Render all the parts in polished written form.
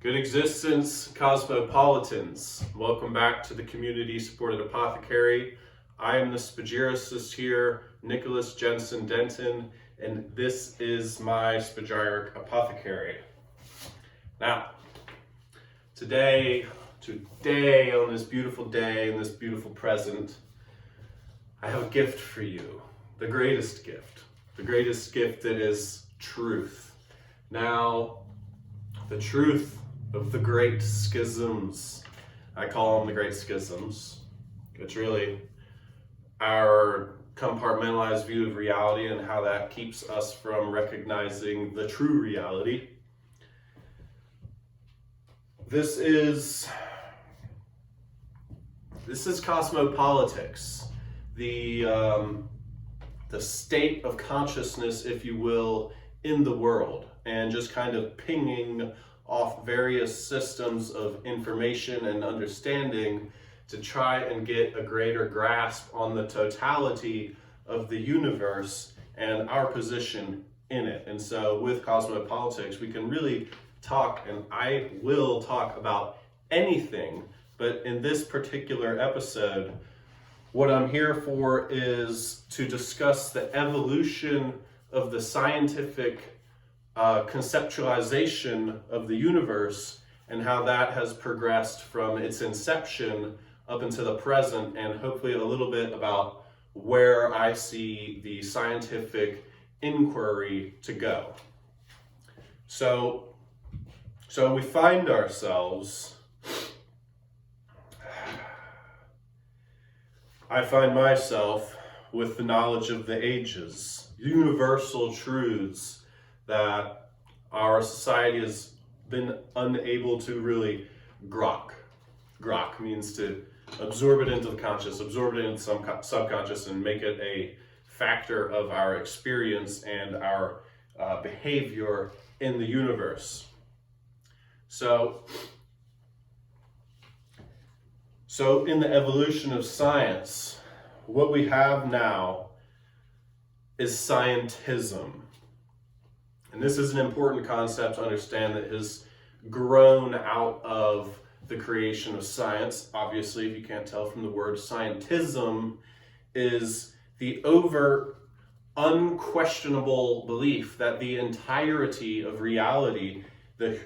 Good existence, cosmopolitans. Welcome back to the community-supported apothecary. I am the spagyricist here, Nicholas Jensen Denton, and this is my spagyric apothecary. Now, today on this beautiful day, in this beautiful present, I have a gift for you, the greatest gift that is truth. Now, the truth of the great schisms. I call them the great schisms. It's really our compartmentalized view of reality and how that keeps us from recognizing the true reality. This is cosmopolitics, the state of consciousness, if you will, in the world, and just kind of pinging off various systems of information and understanding to try and get a greater grasp on the totality of the universe and our position in it. And so with cosmopolitics, we can really talk, and I will talk about anything, but in this particular episode, what I'm here for is to discuss the evolution of the scientific conceptualization of the universe and how that has progressed from its inception up into the present, and hopefully a little bit about where I see the scientific inquiry to go. So we find ourselves, I find myself with the knowledge of the ages, universal truths that our society has been unable to really grok. Grok means to absorb it into the conscious, absorb it into some subconscious, and make it a factor of our experience and our behavior in the universe. So in the evolution of science, what we have now is Scientism. And this is an important concept to understand that has grown out of the creation of science. Obviously, if you can't tell from the word, Scientism is the overt, unquestionable belief that the entirety of reality, the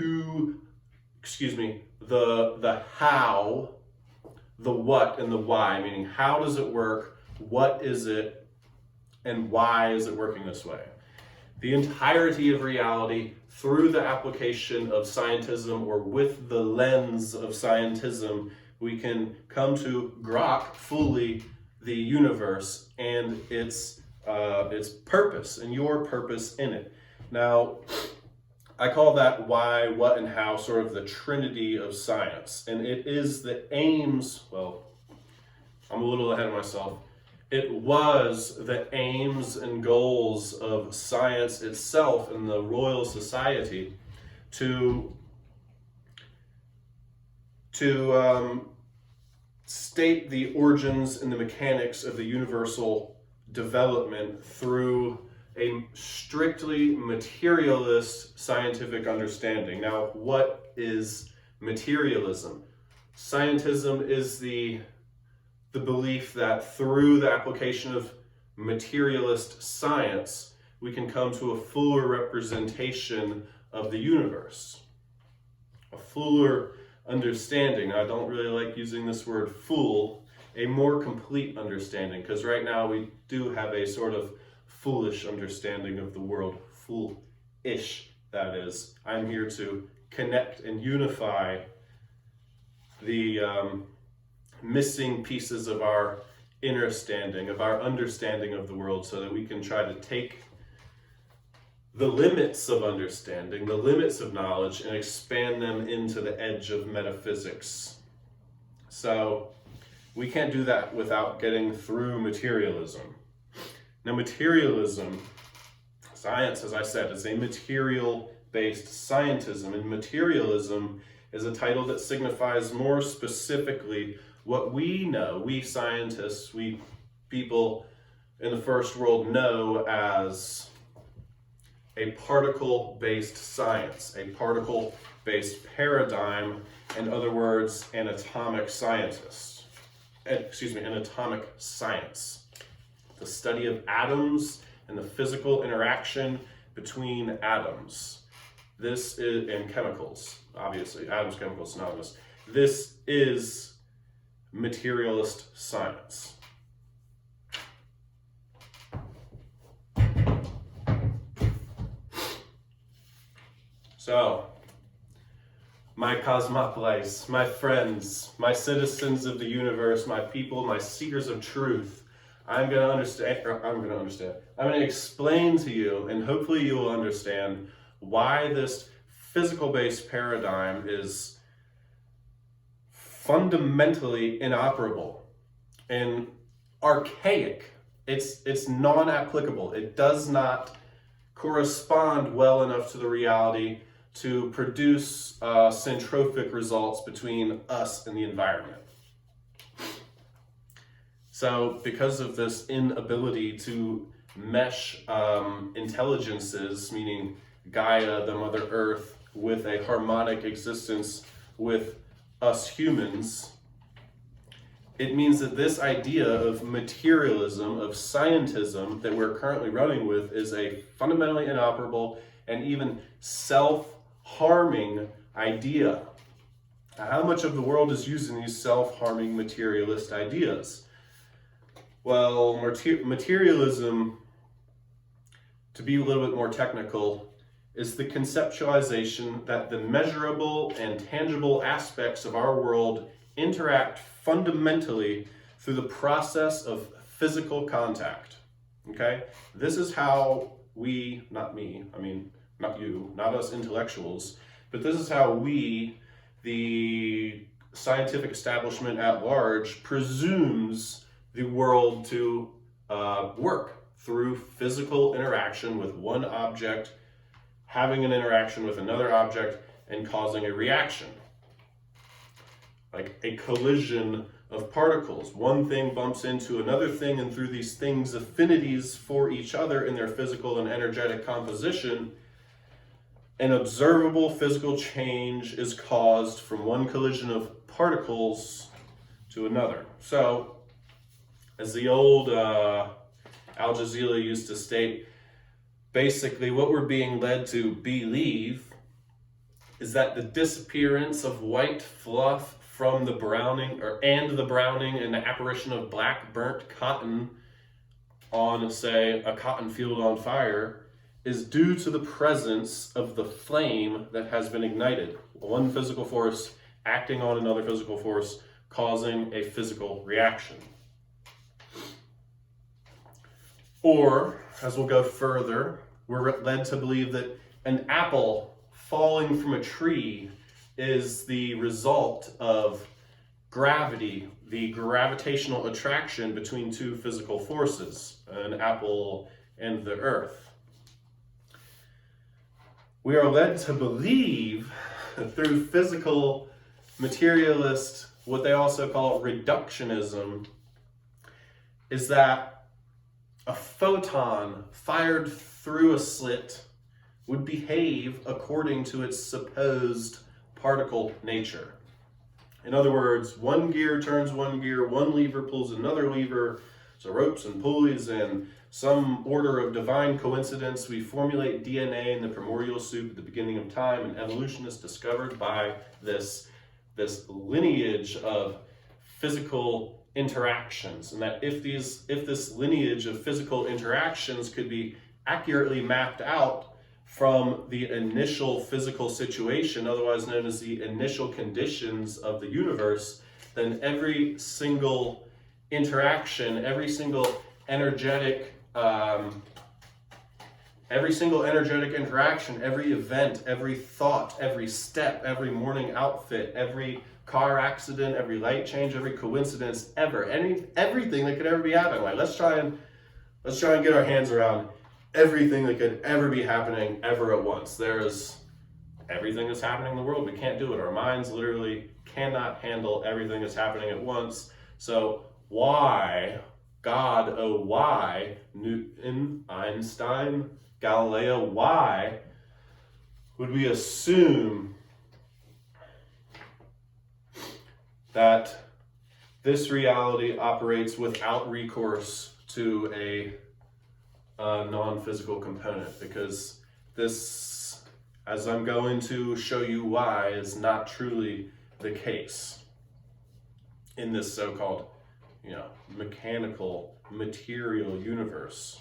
how, the what, and the why, meaning how does it work, what is it, and why is it working this way? The entirety of reality through the application of Scientism, or with the lens of Scientism, we can come to grok fully the universe and its purpose and your purpose in it. Now, I call that why, what, and how sort of the trinity of science. And it is the aims, well, I'm a little ahead of myself. It was the aims and goals of science itself in the Royal Society to state the origins and the mechanics of the universal development through a strictly materialist scientific understanding. Now, what is materialism? Scientism is the belief that through the application of materialist science, we can come to a fuller representation of the universe, a fuller understanding. I don't really like using this word fool, a more complete understanding, because right now we do have a sort of foolish understanding of the world, foolish, that is. I'm here to connect and unify the missing pieces of our understanding of the world, so that we can try to take the limits of understanding, the limits of knowledge, and expand them into the edge of metaphysics. So we can't do that without getting through materialism. Now, materialism, science, as I said, is a material-based scientism, and materialism is a title that signifies more specifically what we know, we scientists, we people in the first world know as a particle-based science, a particle-based paradigm, in other words, an atomic scientist. An atomic science. The study of atoms and the physical interaction between atoms. This is, and chemicals, obviously, atoms, chemicals, synonymous. This is materialist science. So, my cosmopolites, my friends, my citizens of the universe, my people, my seekers of truth, I'm going to explain to you, and hopefully you will understand, why this physical-based paradigm is fundamentally inoperable and archaic. It's non-applicable. It does not correspond well enough to the reality to produce syntrophic results between us and the environment. So because of this inability to mesh intelligences, meaning Gaia, the Mother Earth, with a harmonic existence with us humans, it means that this idea of materialism, of scientism that we're currently running with, is a fundamentally inoperable and even self-harming idea. How much of the world is using these self-harming materialist ideas? Well, materialism, to be a little bit more technical, is the conceptualization that the measurable and tangible aspects of our world interact fundamentally through the process of physical contact. Okay? This is how we, not me, I mean, not you, not us intellectuals, but this is how we, the scientific establishment at large, presumes the world to work through physical interaction with one object, having an interaction with another object, and causing a reaction. Like a collision of particles. One thing bumps into another thing, and through these things' affinities for each other in their physical and energetic composition, an observable physical change is caused from one collision of particles to another. So, as the old Al Jazeera used to state, basically what we're being led to believe is that the disappearance of white fluff from the browning, and the apparition of black burnt cotton on, say, a cotton field on fire, is due to the presence of the flame that has been ignited. One physical force acting on another physical force, causing a physical reaction. Or, as we'll go further, we're led to believe that an apple falling from a tree is the result of gravity, the gravitational attraction between two physical forces, an apple and the earth. We are led to believe through physical materialist, what they also call reductionism, is that a photon fired through a slit would behave according to its supposed particle nature. In other words, one gear turns one gear, one lever pulls another lever, so ropes and pulleys and some order of divine coincidence, we formulate DNA in the primordial soup at the beginning of time, and evolutionists discovered by this lineage of physical interactions, and that if this lineage of physical interactions could be accurately mapped out from the initial physical situation, otherwise known as the initial conditions of the universe, then every single interaction, every single energetic interaction, every event, every thought, every step, every morning outfit, every car accident, every light change, every coincidence ever, everything that could ever be happening. Like let's try and get our hands around everything that could ever be happening ever at once. There's everything that's happening in the world. We can't do it. Our minds literally cannot handle everything that's happening at once. So why, God, oh why, Newton, Einstein, Galileo, why would we assume that this reality operates without recourse to a non-physical component? Because this, as I'm going to show you why, is not truly the case in this so-called, mechanical, material universe.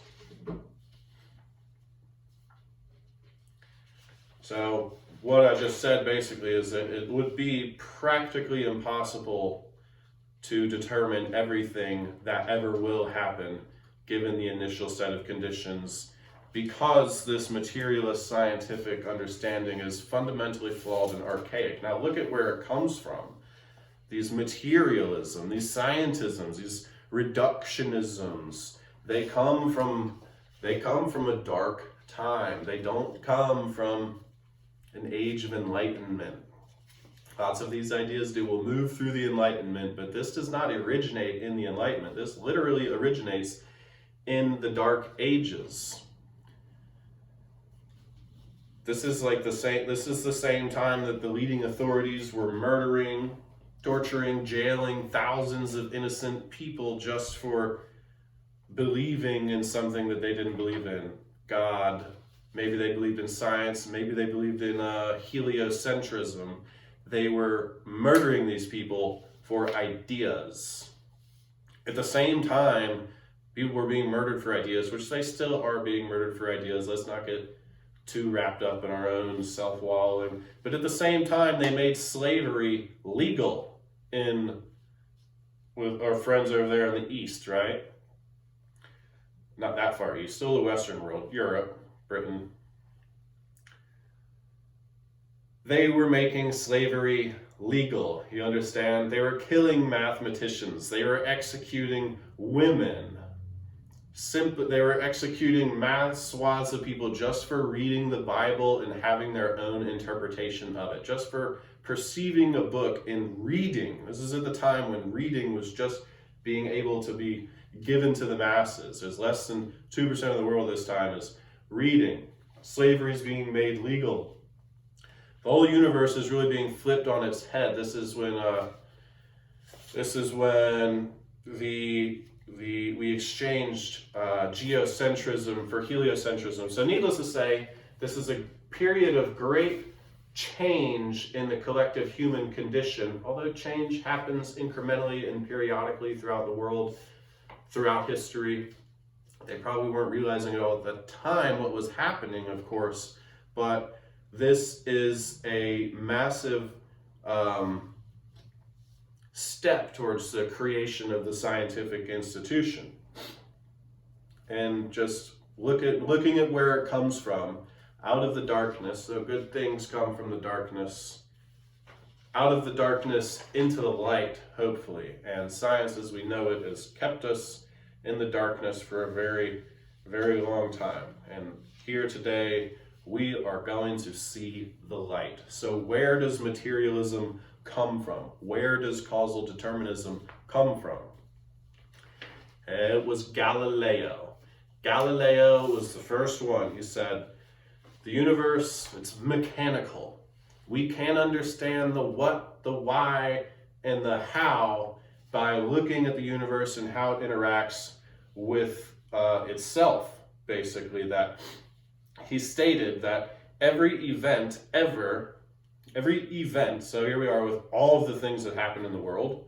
So what I just said basically is that it would be practically impossible to determine everything that ever will happen given the initial set of conditions, because this materialist scientific understanding is fundamentally flawed and archaic. Now look at where it comes from. These materialism, these scientisms, these reductionisms, they come from a dark time. They don't come from an age of enlightenment. Lots of these ideas will move through the Enlightenment, but this does not originate in the Enlightenment. This literally originates in the Dark Ages. This is the same time that the leading authorities were murdering, torturing, jailing thousands of innocent people just for believing in something that they didn't believe in. God, maybe they believed in science, maybe they believed in heliocentrism. They were murdering these people for ideas. At the same time, people were being murdered for ideas, which they still are being murdered for ideas. Let's not get too wrapped up in our own self-wallowing. But at the same time, they made slavery legal with our friends over there in the East, right? Not that far east, still the Western world, Europe, Britain. They were making slavery legal, you understand? They were killing mathematicians. They were executing women. They were executing mass swaths of people just for reading the Bible and having their own interpretation of it, just for perceiving a book and reading. This is at the time when reading was just being able to be given to the masses. There's less than 2% of the world this time is reading. Slavery is being made legal. The whole universe is really being flipped on its head. This is when we exchanged geocentrism for heliocentrism. So needless to say, this is a period of great change in the collective human condition, although change happens incrementally and periodically throughout the world, throughout history. They probably weren't realizing it all at the time what was happening, of course, but this is a massive step towards the creation of the scientific institution. And just looking at where it comes from, out of the darkness, so good things come from the darkness, out of the darkness into the light, hopefully. And science as we know it has kept us in the darkness for a very, very long time. And here today, we are going to see the light. So where does materialism come from? Where does causal determinism come from? It was Galileo. Galileo was the first one. He said, the universe, it's mechanical. We can't understand the what, the why, and the how by looking at the universe and how it interacts with itself, basically. That he stated that every event, so here we are with all of the things that happen in the world,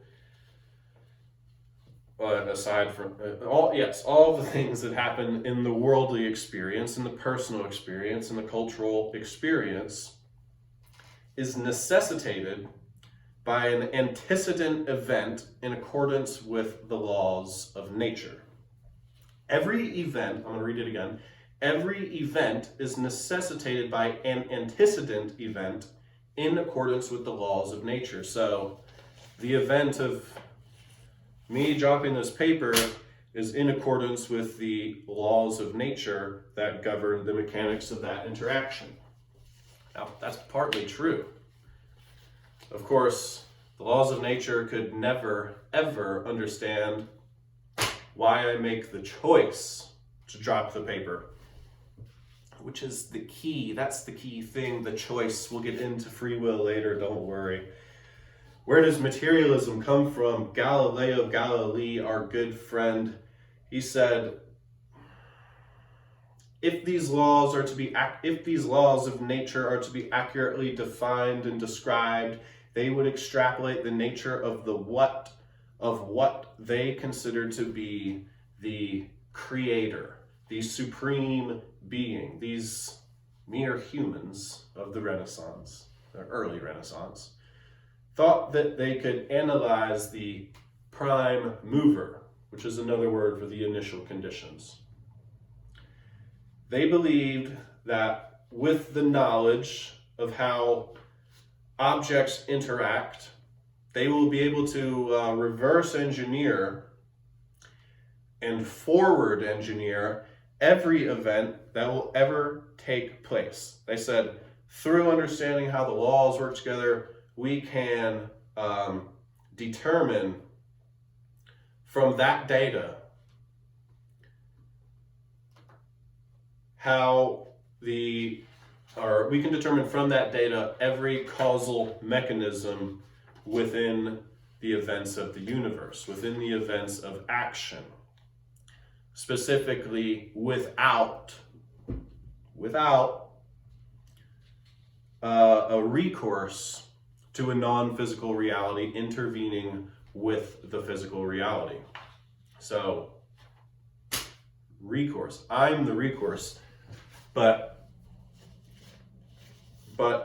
aside from, all of the things that happen in the worldly experience, in the personal experience, in the cultural experience, is necessitated by an antecedent event in accordance with the laws of nature. Every event, I'm going to read it again, every event is necessitated by an antecedent event in accordance with the laws of nature. So the event of me dropping this paper is in accordance with the laws of nature that govern the mechanics of that interaction. Now, that's partly true. Of course, the laws of nature could never, ever understand why I make the choice to drop the paper. which is the key. That's the key thing, the choice. We'll get into free will later, don't worry. Where does materialism come from? Galileo Galilei, our good friend, he said, if these laws of nature are to be accurately defined and described, they would extrapolate the nature of what they consider to be the creator, the supreme being, these mere humans of the Renaissance, the early Renaissance, thought that they could analyze the prime mover, which is another word for the initial conditions. They believed that with the knowledge of how objects interact, they will be able to reverse engineer and forward engineer every event that will ever take place. They said, through understanding how the laws work together, we can determine from that data we can determine from that data every causal mechanism within the events of the universe, within the events of action, specifically without a recourse to a non-physical reality intervening with the physical reality. So, recourse. I'm the recourse. But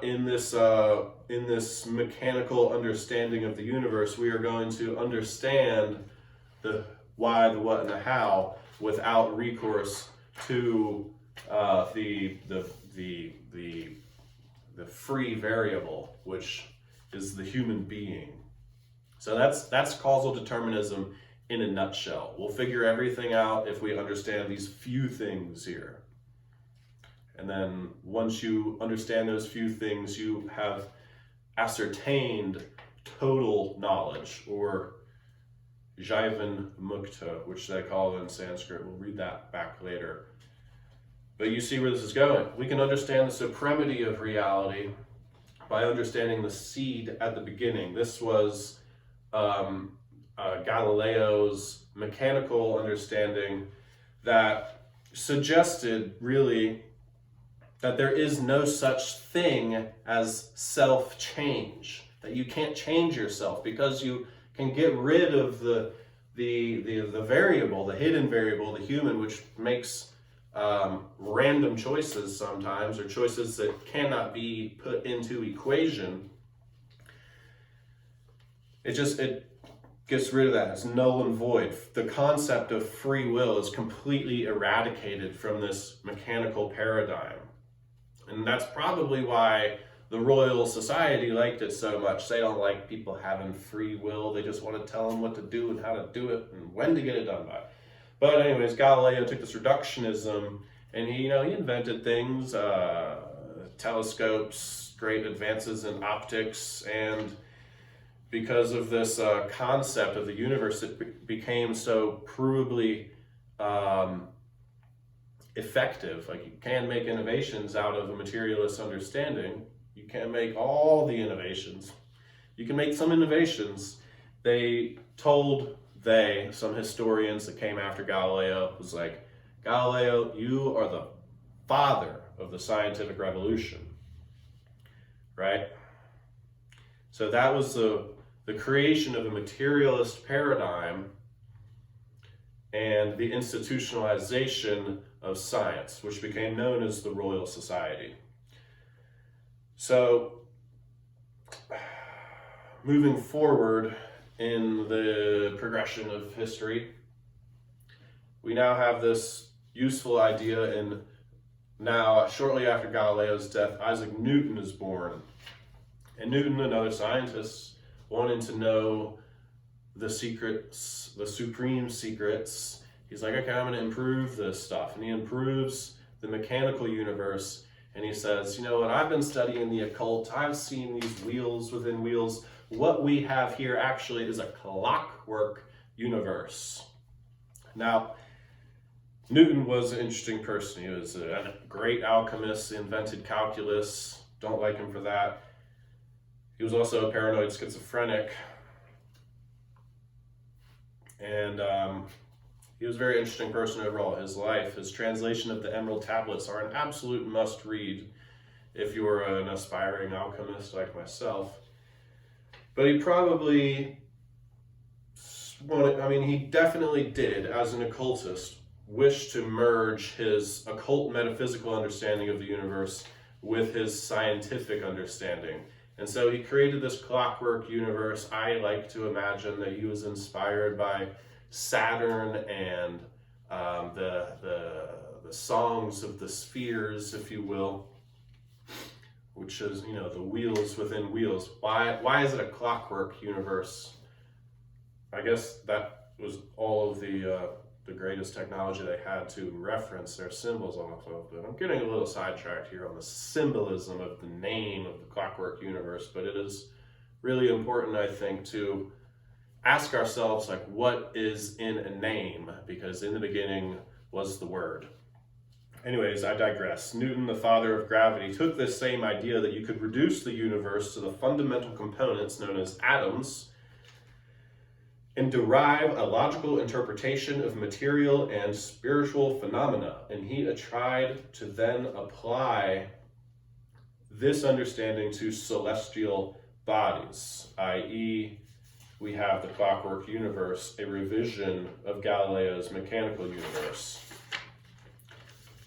in this mechanical understanding of the universe, we are going to understand the why, the what, and the how without recourse to the free variable, which is the human being. So that's causal determinism in a nutshell. We'll figure everything out if we understand these few things here. And then once you understand those few things, you have ascertained total knowledge, or Jivan Mukta, which they call it in Sanskrit. We'll read that back later. But you see where this is going. We can understand the supremacy of reality by understanding the seed at the beginning. This was Galileo's mechanical understanding that suggested really that there is no such thing as self-change, that you can't change yourself because you can get rid of the variable, the hidden variable, the human, which makes random choices sometimes, or choices that cannot be put into equation. It gets rid of that. It's null and void. The concept of free will is completely eradicated from this mechanical paradigm. And that's probably why the Royal Society liked it so much. They don't like people having free will. They just want to tell them what to do and how to do it and when to get it done by. But anyways, Galileo took this reductionism and he invented things, telescopes, great advances in optics, and because of this concept of the universe, it became so provably effective. Like, you can make innovations out of a materialist understanding. You can't make all the innovations. You can make some innovations. Some historians that came after Galileo was like, Galileo, you are the father of the scientific revolution, right? So that was the creation of a materialist paradigm and the institutionalization of science, which became known as the Royal Society. So, moving forward in the progression of history, we now have this useful idea, and now, shortly after Galileo's death, Isaac Newton is born. And Newton and other scientists wanted to know the secrets, the supreme secrets. He's like, okay, I'm going to improve this stuff. And he improves the mechanical universe. And he says, you know what, I've been studying the occult. I've seen these wheels within wheels. What we have here actually is a clockwork universe. Now, Newton was an interesting person. He was a great alchemist, invented calculus. Don't like him for that. He was also a paranoid schizophrenic. And he was a very interesting person overall. His life, his translation of the Emerald Tablets are an absolute must-read if you're an aspiring alchemist like myself. But he probably he definitely did, as an occultist, wish to merge his occult metaphysical understanding of the universe with his scientific understanding. And so he created this Clockwork Universe. I like to imagine that he was inspired by Saturn and the songs of the spheres, if you will, which is, the wheels within wheels. Why is it a Clockwork Universe? I guess that was all of the greatest technology they had to reference their symbols off of. But I'm getting a little sidetracked here on the symbolism of the name of the Clockwork Universe. But it is really important, I think, to ask ourselves, like, what is in a name? Because in the beginning was the Word. Anyways, I digress. Newton, the father of gravity, took this same idea that you could reduce the universe to the fundamental components known as atoms and derive a logical interpretation of material and spiritual phenomena. And he tried to then apply this understanding to celestial bodies, i.e., we have the Clockwork Universe, a revision of Galileo's mechanical universe.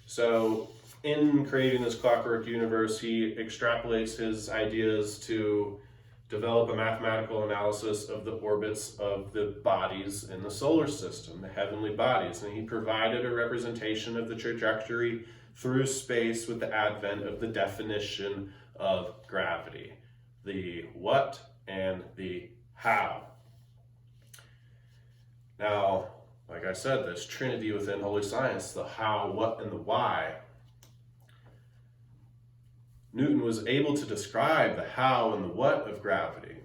So in creating this Clockwork Universe, he extrapolates his ideas to develop a mathematical analysis of the orbits of the bodies in the solar system, the heavenly bodies. And he provided a representation of the trajectory through space with the advent of the definition of gravity, the what and the how. Now, like I said, this trinity within Holy Science, the how, what, and the why. Newton was able to describe the how and the what of gravity,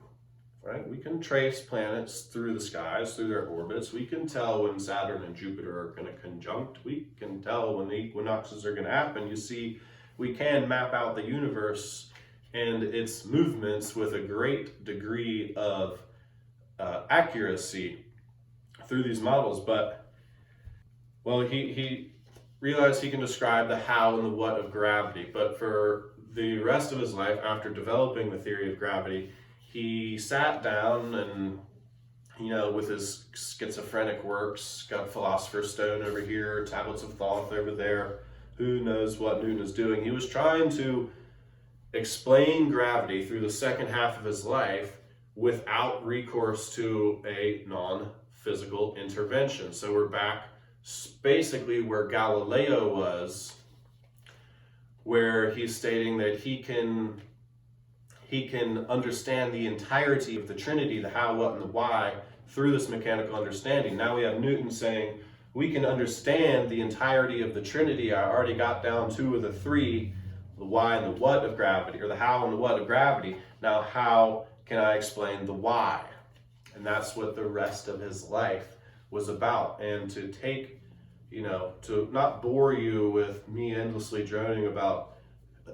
right? We can trace planets through the skies, through their orbits. We can tell when Saturn and Jupiter are going to conjunct. We can tell when the equinoxes are going to happen. You see, we can map out the universe and its movements with a great degree of accuracy through these models. But, well, he realized he can describe the how and the what of gravity, but for the rest of his life, after developing the theory of gravity, he sat down and, with his schizophrenic works, got Philosopher's Stone over here, Tablets of Thoth over there, who knows what Newton is doing. He was trying to explain gravity through the second half of his life without recourse to a non-physical intervention. So we're back basically where Galileo was, where he's stating that he can understand the entirety of the Trinity, the how, what, and the why, through this mechanical understanding. Now we have Newton saying, we can understand the entirety of the Trinity. I already got down 2 of the 3, the why and the what of gravity, or the how and the what of gravity. Now how can I explain the why? And that's what the rest of his life was about. And to take, to not bore you with me endlessly droning about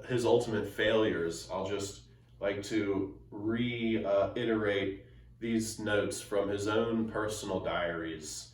his ultimate failures, I'll just like to reiterate these notes from his own personal diaries.